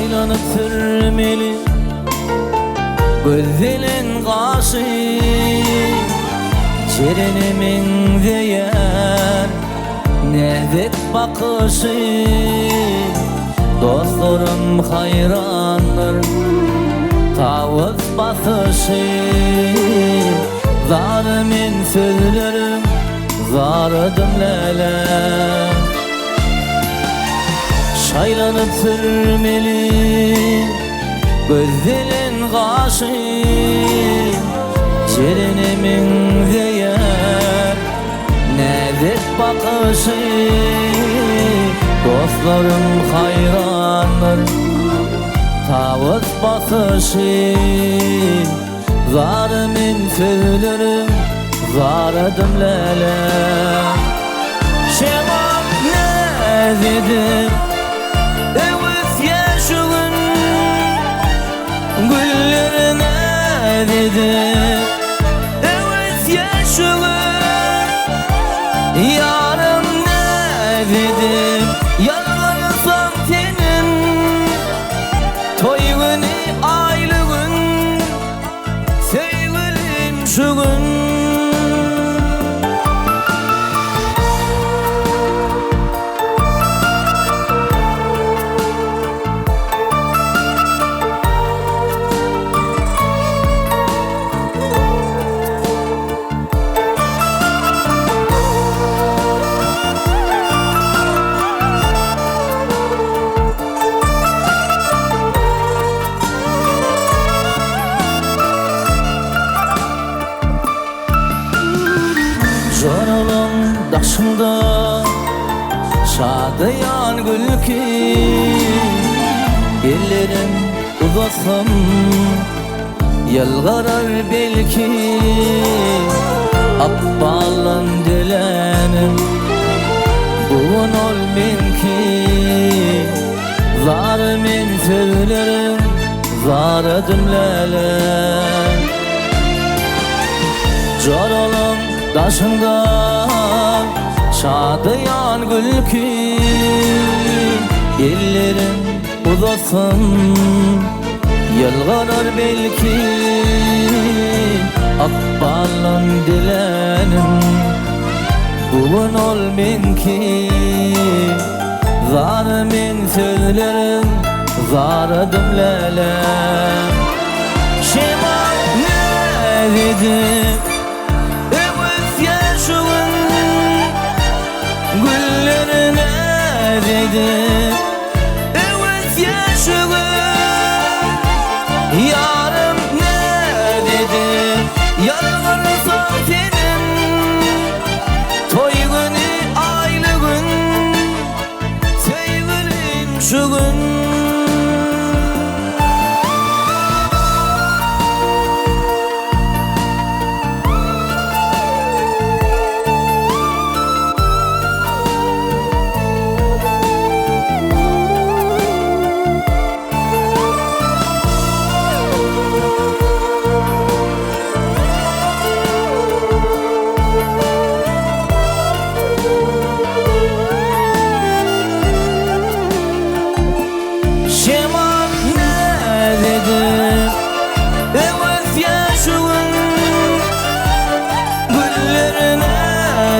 Şaylanıp sürmeli gözlerin kaşı, Çerenimin değer nezik bakışı. Dostlarım hayrandır tavız basışı. Zalimin sözlerim zarıdım lele. Şaylanıp sürmeli gözlerin kaşı, Çerenimin değer nezik bakışı. Dostlarım hayrandır tavız basışı. Zalimin sözlerim zarıdım lele. Şevam ne dedim evet yaşığın güllerine dedim evet yaşığın. Yarım ne dedim yalvarırsam senin toyunu aylığın sevgilim şu gün. Joralım daşımda şadıyan gülki, ellerim uzasam yalgarar belki. Akbalın dilenim bugün olmenki, zalimin sözlerim zarıdım lele. Joralım daşında şadıyan gülki, ellerim uzasam yalgarar belki. Akbalın dilenim bugün olmenki, zalimin sözlerim zarıdım lele. Şemal ne dedim güllerine dedim evet yaşığın. Yarım ne dedim yalvarırsam senin toyunu aylığın sevgilim şu gün.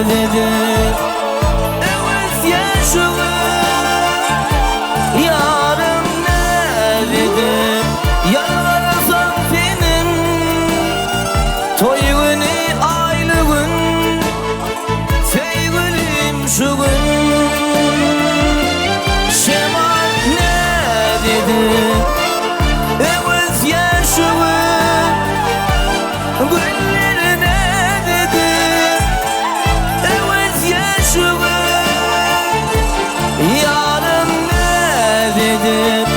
Dedim evet yaşığın. Yarım ne dedim yalvarırsam senin toyunu aylığın sevgilim şu gün. Şemal ne dedim evet yaşığın güllerine dedim evet yaşığın. Yarım ne dedim